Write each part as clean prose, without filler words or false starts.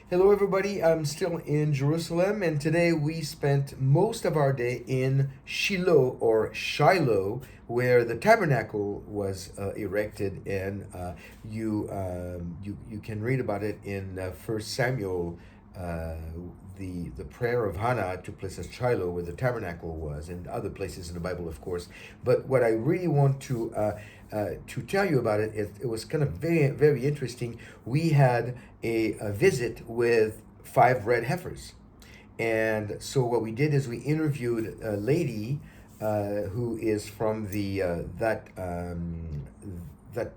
Hello, everybody. I'm still in Jerusalem, and today we spent most of our day in Shiloh, where the tabernacle was erected, and you can read about it in First Samuel. The prayer of Hannah took place at Shiloh, where the tabernacle was, and other places in the Bible, of course. But what I really want to tell you about it was kind of very interesting. We had a visit with 5 red heifers. And so what we did is we interviewed a lady who is from that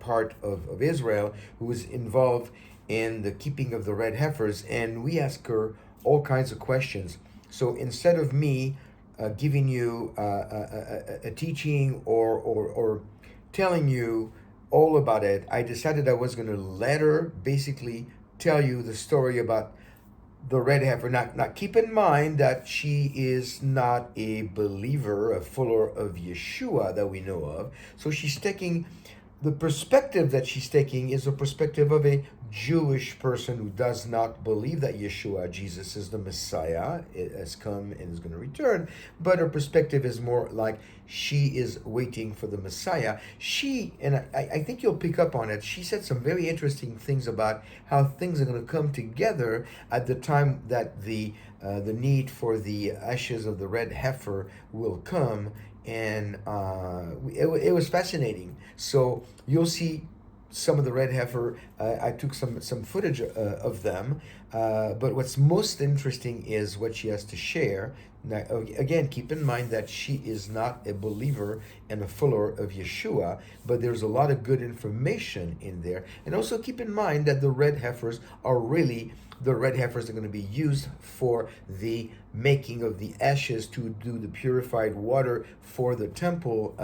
part of Israel, who was involved in the keeping of the red heifers, and we asked her all kinds of questions. So instead of me giving you a teaching or telling you all about it, I decided I was going to let her basically tell you the story about the red heifer. Now, keep in mind that she is not a believer, a follower of Yeshua that we know of. So she's taking the perspective that she's taking is a perspective of a Jewish person who does not believe that Yeshua, Jesus, is the Messiah, has come and is going to return. But her perspective is more like she is waiting for the Messiah. And I think you'll pick up on it, she said some very interesting things about how things are going to come together at the time that the need for the ashes of the red heifer will come. And it was fascinating. So you'll see some of the red heifer. I took some footage of them, but what's most interesting is what she has to share. Now, again, keep in mind that she is not a believer and a follower of Yeshua, but there's a lot of good information in there. And also keep in mind that the red heifers are really the red heifers are going to be used for the making of the ashes to do the purified water for the temple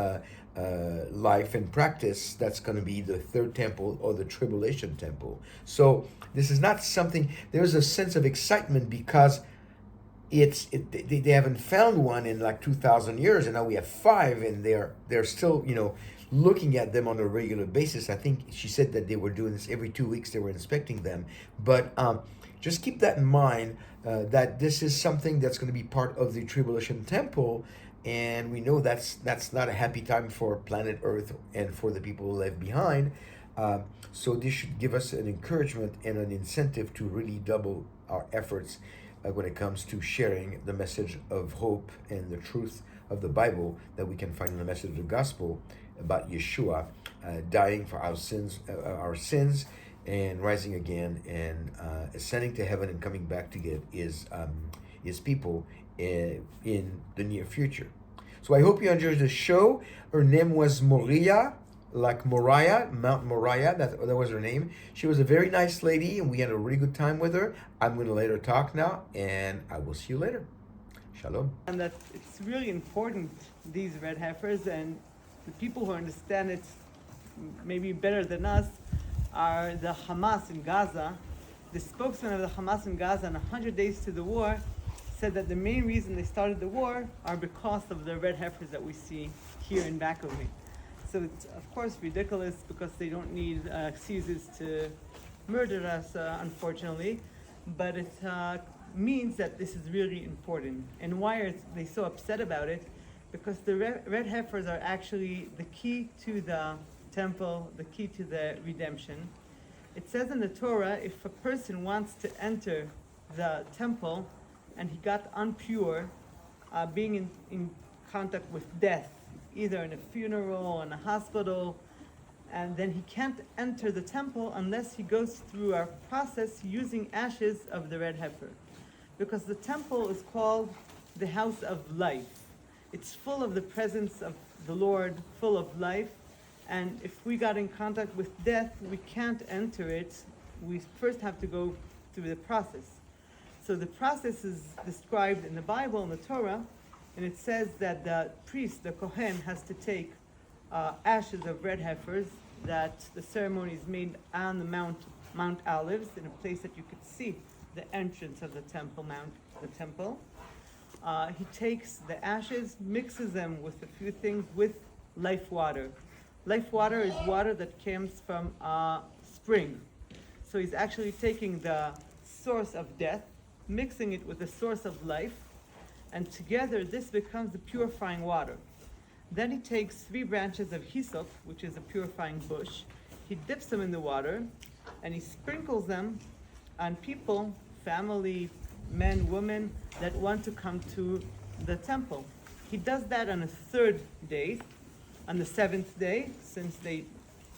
life and practice. That's going to be the third temple or the tribulation temple. So this is not something, there's a sense of excitement because they haven't found one in like 2,000 years, and now we have 5, and they're still looking at them on a regular basis. I think she said that they were doing this every 2 weeks. They were inspecting them, but just keep that in mind, that this is something that's going to be part of the tribulation temple, and we know that's not a happy time for planet Earth and for the people who left behind. So this should give us an encouragement and an incentive to really double our efforts when it comes to sharing the message of hope and the truth of the Bible that we can find in the message of the gospel about Yeshua dying for our sins and rising again and ascending to heaven and coming back to get his people in the near future. So I hope you enjoyed the show. Her name was Moriah, like Moriah, Mount Moriah. That was her name. She was a very nice lady, and we had a really good time with her. I'm going to let her talk now, and I will see you later. Shalom. And that it's really important, these red heifers, and the people who understand it maybe better than us are the Hamas in Gaza. The spokesman of the Hamas in Gaza, in 100 Days to the War, said that the main reason they started the war are because of the red heifers that we see here in back of me. So it's of course ridiculous because they don't need excuses to murder us, unfortunately, but it means that this is really important. And why are they so upset about it? Because the red heifers are actually the key to the temple, the key to the redemption. It says in the Torah, if a person wants to enter the temple and he got impure, being in contact with death, either in a funeral, in a hospital, and then he can't enter the temple unless he goes through our process using ashes of the red heifer. Because the temple is called the house of life. It's full of the presence of the Lord, full of life. And if we got in contact with death, we can't enter it. We first have to go through the process. So the process is described in the Bible, in the Torah, and it says that the priest, the Kohen, has to take ashes of red heifers, that the ceremony is made on the Mount Olives, in a place that you could see the entrance of the temple, the temple. He takes the ashes, mixes them with a few things, with life water. Life water is water that comes from a spring. So he's actually taking the source of death, mixing it with the source of life, and together this becomes the purifying water. Then he takes 3 branches of hyssop, which is a purifying bush. He dips them in the water, and he sprinkles them on people, family, men, women, that want to come to the temple. He does that on a 3rd day, on the 7th day, since they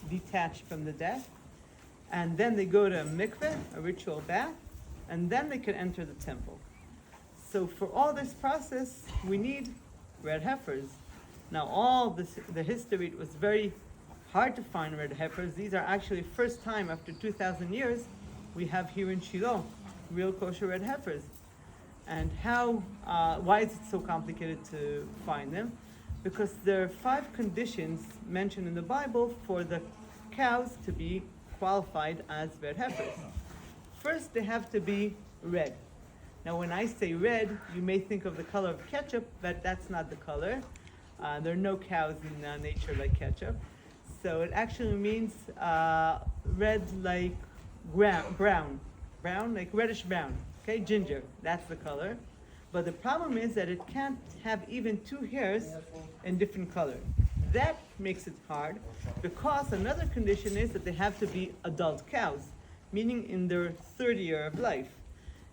detach from the death. And then they go to a mikveh, a ritual bath, and then they can enter the temple. So for all this process, we need red heifers. Now the history, it was very hard to find red heifers. These are actually first time after 2,000 years we have here in Shiloh real kosher red heifers. And why is it so complicated to find them? Because there are 5 conditions mentioned in the Bible for the cows to be qualified as red heifers. First, they have to be red. Now, when I say red, you may think of the color of ketchup, but that's not the color. There are no cows in nature like ketchup. So it actually means red like brown, like reddish brown, okay, ginger, that's the color. But the problem is that it can't have even 2 hairs in different colors. That makes it hard, because another condition is that they have to be adult cows, meaning in their 3rd year of life.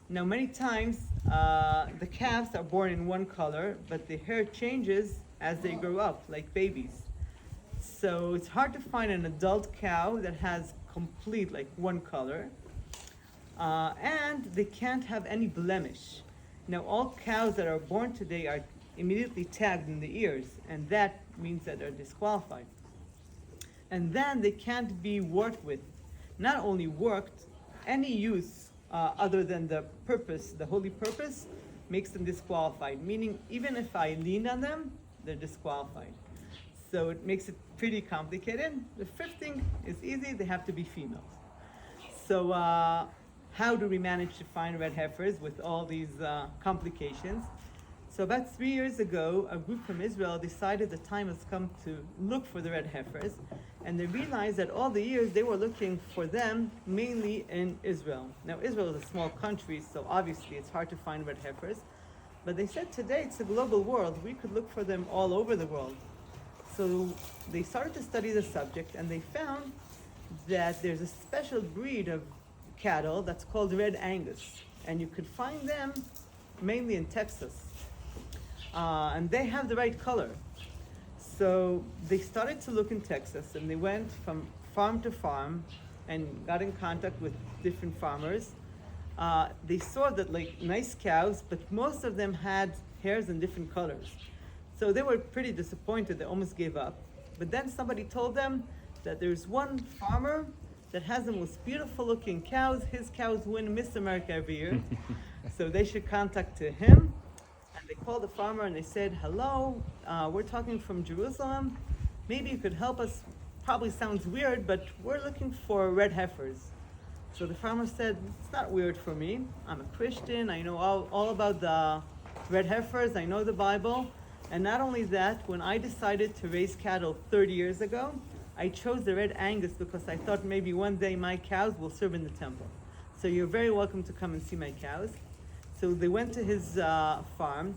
Now, many times the calves are born in one color, but the hair changes as they grow up, like babies. So it's hard to find an adult cow that has complete, like, one color. And they can't have any blemish. Now, all cows that are born today are immediately tagged in the ears, and that means that they're disqualified. And then they can't be worked with. Not only worked, any use other than the purpose, the holy purpose, makes them disqualified. Meaning, even if I lean on them, they're disqualified. So it makes it pretty complicated. The 5th thing is easy, they have to be females. So how do we manage to find red heifers with all these complications? So about 3 years ago, a group from Israel decided the time has come to look for the red heifers, and they realized that all the years they were looking for them mainly in Israel. Now, Israel is a small country, so obviously it's hard to find red heifers, but they said today it's a global world, we could look for them all over the world. So they started to study the subject, and they found that there's a special breed of cattle that's called Red Angus, and you could find them mainly in Texas. And they have the right color. So they started to look in Texas, and they went from farm to farm and got in contact with different farmers. They saw that, like, nice cows, but most of them had hairs in different colors. So they were pretty disappointed, they almost gave up. But then somebody told them that there's one farmer that has the most beautiful looking cows. His cows win Miss America every year. So they should contact him. And they called the farmer and they said, hello, we're talking from Jerusalem. Maybe you could help us. Probably sounds weird, but we're looking for red heifers. So the farmer said, it's not weird for me. I'm a Christian. I know all about the red heifers. I know the Bible. And not only that, when I decided to raise cattle 30 years ago, I chose the Red Angus because I thought maybe one day my cows will serve in the temple. So you're very welcome to come and see my cows. So they went to his farm,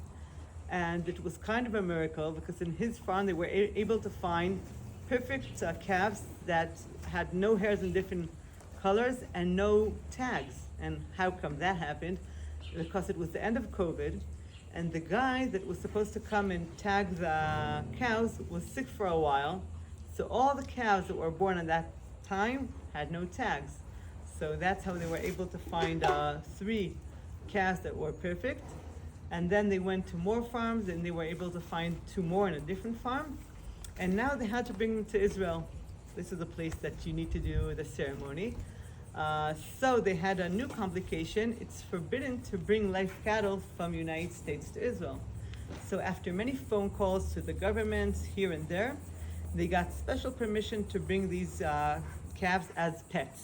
and it was kind of a miracle because in his farm they were able to find perfect calves that had no hairs in different colors and no tags. And how come that happened? Because it was the end of COVID, and the guy that was supposed to come and tag the cows was sick for a while. So all the cows that were born at that time had no tags. So that's how they were able to find 3 calves that were perfect. And then they went to more farms, and they were able to find 2 more in a different farm. And now they had to bring them to Israel. This is a place that you need to do the ceremony. So they had a new complication. It's forbidden to bring live cattle from the United States to Israel. So after many phone calls to the governments here and there, they got special permission to bring these calves as pets.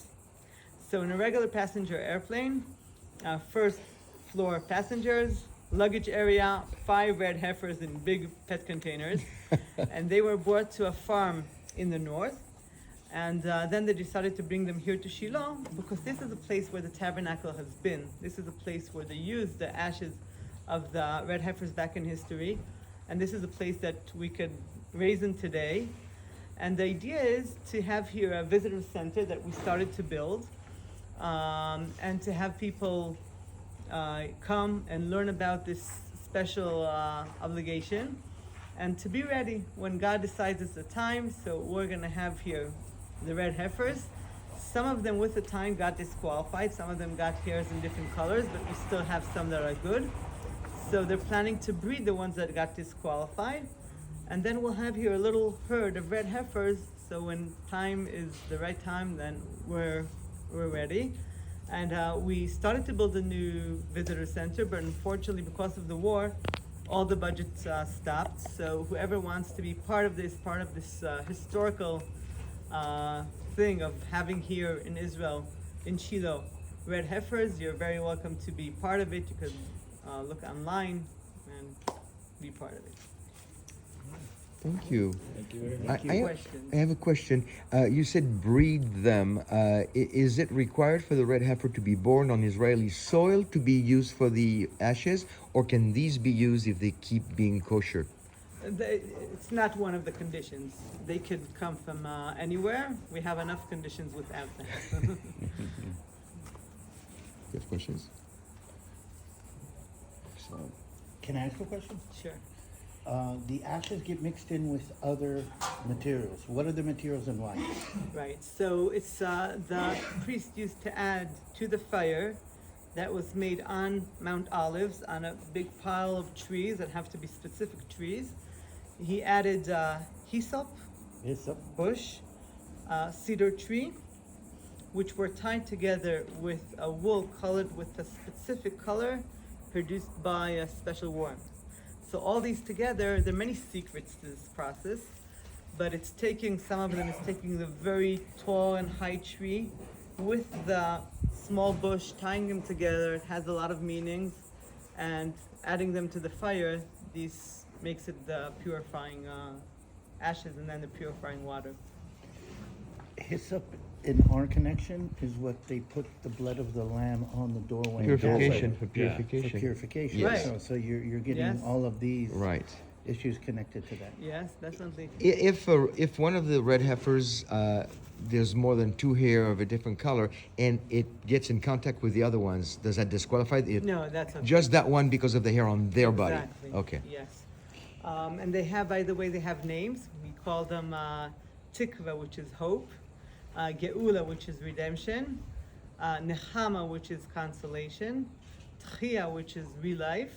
So in a regular passenger airplane, first floor passengers, luggage area, 5 red heifers in big pet containers. And they were brought to a farm in the north. And then they decided to bring them here to Shiloh because this is a place where the tabernacle has been. This is a place where they used the ashes of the red heifers back in history. And this is a place that we could raise them today. And the idea is to have here a visitor center that we started to build, and to have people come and learn about this special obligation, and to be ready when God decides it's the time. So we're going to have here the red heifers. Some of them with the time got disqualified. Some of them got hairs in different colors, but we still have some that are good. So they're planning to breed the ones that got disqualified. And then we'll have here a little herd of red heifers. So when time is the right time, then we're ready. And we started to build a new visitor center, but unfortunately because of the war, all the budgets stopped. So whoever wants to be part of this historical thing of having here in Israel, in Shiloh, red heifers, you're very welcome to be part of it. You could look online and be part of it. Thank you. Thank you very much. I have a question. You said breed them. Is it required for the red heifer to be born on Israeli soil to be used for the ashes, or can these be used if they keep being kosher? It's not one of the conditions. They could come from anywhere. We have enough conditions without them. You have questions? Excellent. Can I ask a question? Sure. The ashes get mixed in with other materials. What are the materials and why? Right. So it's the priest used to add to the fire that was made on Mount Olives on a big pile of trees that have to be specific trees. He added hyssop bush, cedar tree, which were tied together with a wool colored with a specific color produced by a special worm. So all these together, there are many secrets to this process, but some of them is taking the very tall and high tree with the small bush, tying them together. It has a lot of meanings, and adding them to the fire, this makes it the purifying ashes and then the purifying water. Hyssop in our connection is what they put the blood of the lamb on the doorway. Purification. For Yeah, purification. for purification. Yes. Right. So you're getting Yes. all of these Right. issues connected to that. Yes, definitely. If one of the red heifers, there's more than two hair of a different color, and it gets in contact with the other ones, does that disqualify it? No, that's okay. Just that one because of the hair on their body. Exactly. Okay. Yes. And they have, by the way, they have names. We call them Tikva, which is hope, Geula, which is redemption, Nechama, which is consolation, Tchia, which is real life,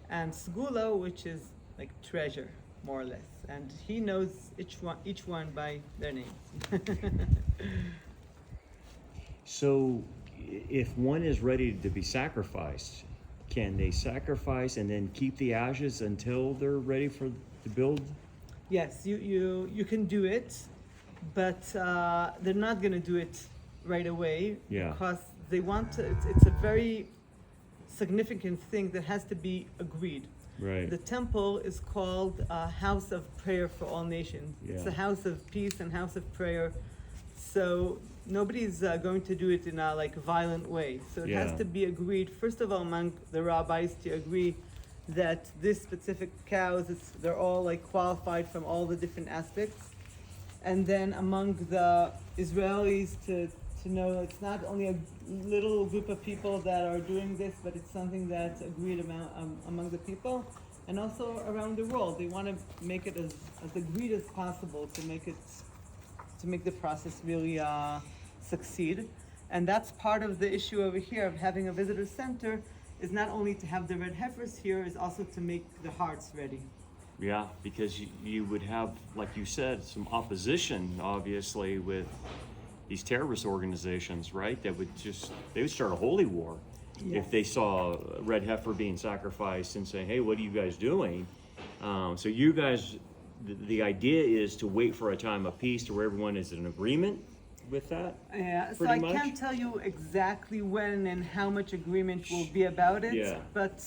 and Sgula, which is like treasure, more or less. And he knows each one by their names. So, if one is ready to be sacrificed, can they sacrifice and then keep the ashes until they're ready to build? Yes, you can do it, but they're not going to do it right away. Yeah. Because they want to. It's a very significant thing that has to be agreed. Right. The temple is called a house of prayer for all nations. It's Yeah. a house of peace and house of prayer. So nobody's going to do it in a violent way. So it has Yeah. to be agreed, first of all, among the rabbis to agree that this specific cows, they're all qualified from all the different aspects. And then among the Israelis to know it's not only a little group of people that are doing this, but it's something that's agreed among the people, and also around the world. They want to make it as agreed as possible to make the process really succeed. And that's part of the issue over here of having a visitor center, is not only to have the red heifers here, is also to make the hearts ready. Yeah, because you would have, like you said, some opposition, obviously, with these terrorist organizations, right? They would start a holy war if they saw a red heifer being sacrificed and say, hey, what are you guys doing? So you guys, the idea is to wait for a time of peace to where everyone is in agreement with that? Yeah, so pretty I much? can't tell you exactly when and how much agreement will be about it, Yeah. but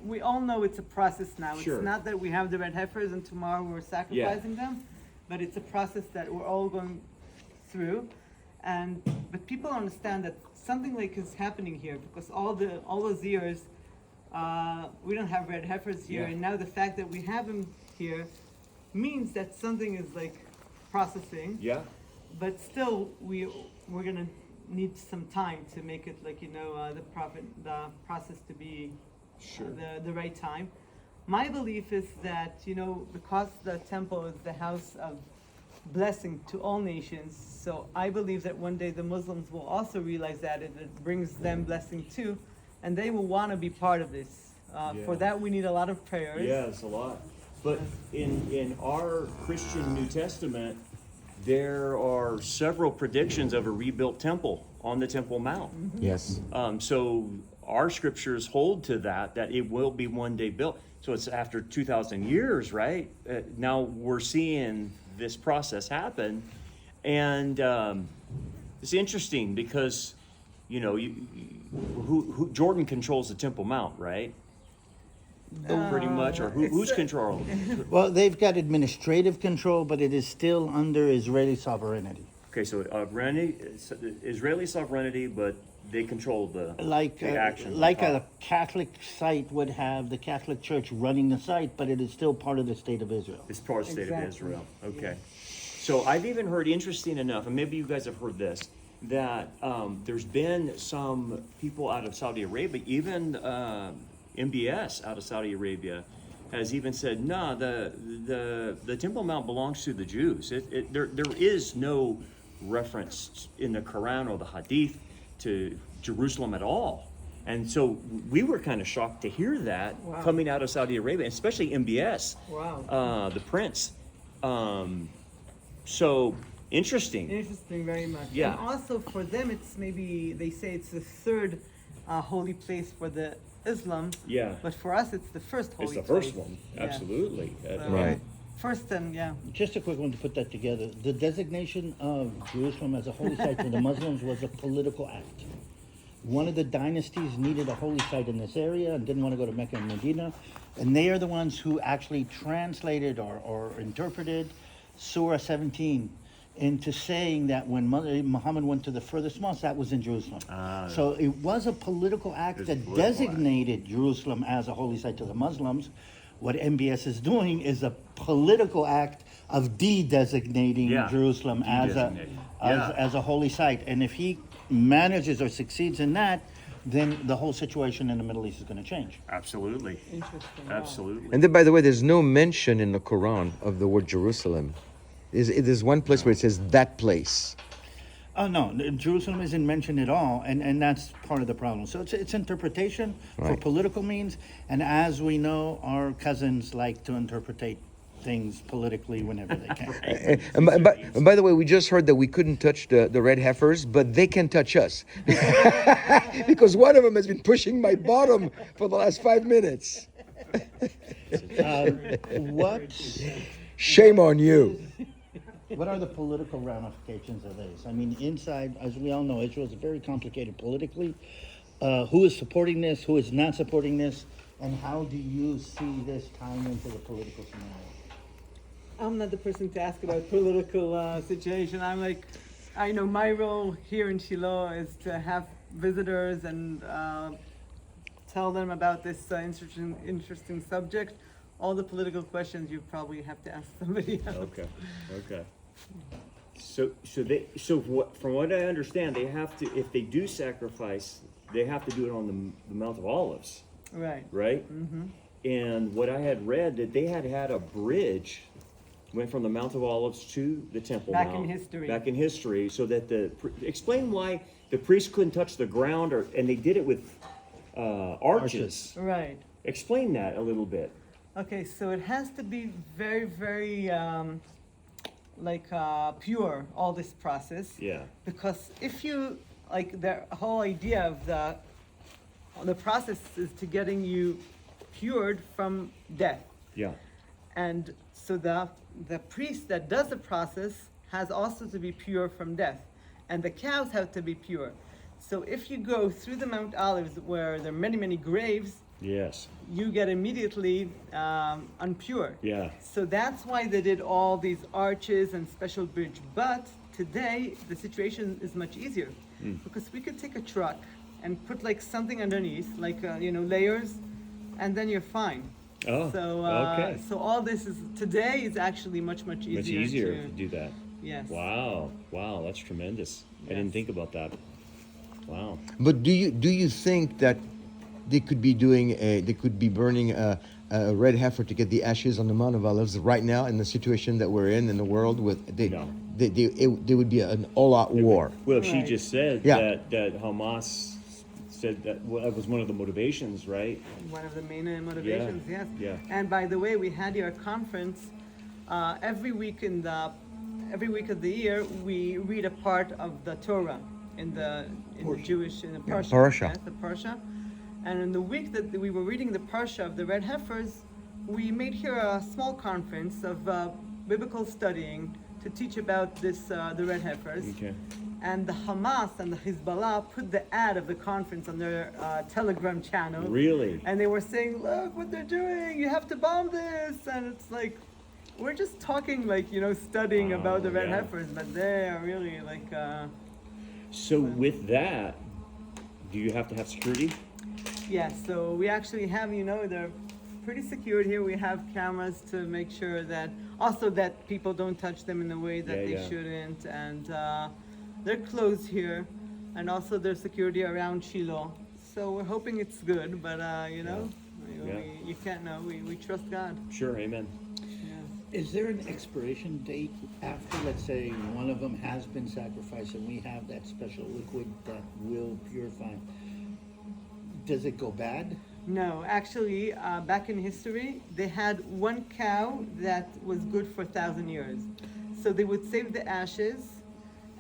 we all know it's a process now. Sure. It's not that we have the red heifers and tomorrow we're sacrificing them, but it's a process that we're all going through, but people understand that something like is happening here because all those years we don't have red heifers here, and now the fact that we have them here means that something is like processing. Yeah. But still, we're gonna need some time to make it like the process to be the right time. My belief is that because the temple is the house of blessing to all nations, so I believe that one day the Muslims will also realize that it brings them blessing too, and they will want to be part of this. For that, we need a lot of prayers. Yes, a lot. But in our Christian New Testament, there are several predictions of a rebuilt temple on the Temple Mount. Yes. So our scriptures hold to that it will be one day built. So it's after 2,000 years, right? Now we're seeing this process happen. And it's interesting because, who Jordan controls the Temple Mount, right? Pretty much, or who's controlling? Well, they've got administrative control, but it is still under Israeli sovereignty. Okay, so Israeli sovereignty, but they control the action. Like a Catholic site would have the Catholic Church running the site, but it is still part of the state of Israel. It's part of the state of Israel. Okay. So I've even heard, interesting enough, and maybe you guys have heard this, that there's been some people out of Saudi Arabia, even MBS out of Saudi Arabia, has even said, no, the Temple Mount belongs to the Jews. There is no reference in the Quran or the Hadith to Jerusalem at all. And so we were kind of shocked to hear that coming out of Saudi Arabia, especially MBS, the prince. So interesting. Interesting, very much. Yeah. And also for them, it's maybe, they say it's the third holy place for the Islam. Yeah. But for us, it's the first holy place. It's the first one, Yeah. absolutely. Right. First and Just a quick one to put that together. The designation of Jerusalem as a holy site for the Muslims was a political act. One of the dynasties needed a holy site in this area and didn't want to go to Mecca and Medina. And they are the ones who actually translated or interpreted Surah 17 into saying that when Muhammad went to the furthest mosque, that was in Jerusalem. So it was a political act that designated Jerusalem as a holy site to the Muslims. What MBS is doing is a political act of de-designating Jerusalem as a holy site. And if he manages or succeeds in that, then the whole situation in the Middle East is going to change. Absolutely. interesting. Absolutely. And then, by the way, there's no mention in the Quran of the word Jerusalem. There's one place where it says that place. Oh, no, Jerusalem isn't mentioned at all, and that's part of the problem. So it's interpretation for political means, and as we know, our cousins like to interpretate things politically whenever they can. And by the way, we just heard that we couldn't touch the red heifers, but they can touch us. Because one of them has been pushing my bottom for the last 5 minutes. Shame on you. What are the political ramifications of this? I mean, inside, as we all know, Israel is very complicated politically. Who is supporting this? Who is not supporting this? And how do you see this tying into the political scenario? I'm not the person to ask about political situation. I know my role here in Shiloh is to have visitors and tell them about this interesting subject. All the political questions you probably have to ask somebody else. Okay. So from what I understand, they have to, if they do sacrifice, they have to do it on the Mount of Olives. Right. Mm-hmm. And what I had read, that they had a bridge, went from the Mount of Olives to the Temple Mount. Back in history, so that explain why the priests couldn't touch the ground, and they did it with arches. Right. Explain that a little bit. Okay, so it has to be very, very pure, all this process. Yeah. Because if you, the whole idea of the process is to getting you cured from death. Yeah. And so the priest that does the process has also to be pure from death. And the cows have to be pure. So if you go through the Mount Olives where there are many, many graves, yes, you get immediately unpure. Yeah. So that's why they did all these arches and special bridge. But today the situation is much easier because we could take a truck and put like something underneath, like layers, and then you're fine. Oh, So okay. so all this is today is actually much easier. Much easier to do that. Yes. Wow, that's tremendous. I didn't Yes. think about that. Wow. But do you think that they could be burning a red heifer to get the ashes on the Mount of Olives right now in the situation that we're in the world with No. there would be an all-out war. Well, if she Right. just said Yeah. that Hamas said that was one of the motivations, right? One of the main motivations, yes. Yeah. And by the way, we had your conference every week of the year. We read a part of the Torah in the Jewish in the Parsha. Parsha. Yes, the Parsha. And in the week that we were reading the Parsha of the red heifers, we made here a small conference of biblical studying to teach about the red heifers. Okay. And the Hamas and the Hezbollah put the ad of the conference on their Telegram channel. Really? And they were saying, look what they're doing, you have to bomb this. And it's like, we're just talking studying about the red yeah. heifers, but they are really So with that, do you have to have security? yeah, so we actually have, they're pretty secured here. We have cameras to make sure that people don't touch them in the way that they Yeah. shouldn't. And they're closed here. And also there's security around Shiloh. So we're hoping it's good, but you can't know. We trust God. Sure, amen. Yeah. Is there an expiration date after, let's say, one of them has been sacrificed and we have that special liquid that will purify? Does it go bad? No, actually, back in history, they had one cow that was good for 1,000 years. So they would save the ashes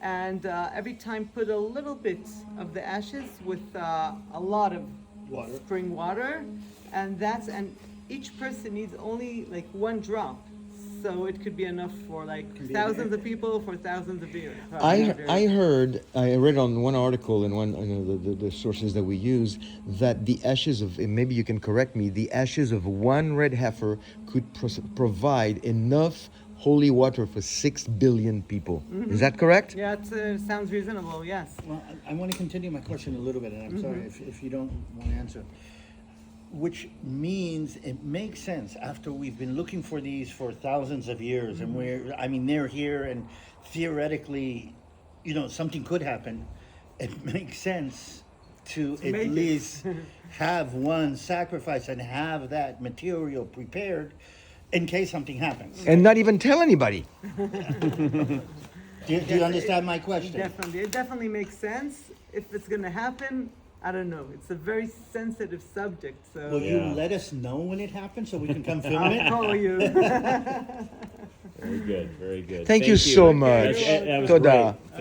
and every time put a little bit of the ashes with a lot of Water. spring water, and each person needs only like one drop. So it could be enough for like thousands of people for thousands of years. I read on one article in one the sources that we use that the ashes of, and maybe you can correct me, the ashes of one red heifer could provide enough holy water for 6 billion people. Mm-hmm. Is that correct? Yeah, it sounds reasonable. Yes. Well, I want to continue my question a little bit, and I'm sorry if you don't want to answer. Which means it makes sense after we've been looking for these for thousands of years, and they're here, and theoretically, something could happen. It makes sense to at make it. least have one sacrifice and have that material prepared in case something happens. And not even tell anybody. Do you understand my question? Definitely. It definitely makes sense. If it's going to happen, I don't know. It's a very sensitive subject. So Will you Yeah. let us know when it happens so we can come film I'll it? call you. Very good, very good. Thank you so much. That was Toda. great. Thank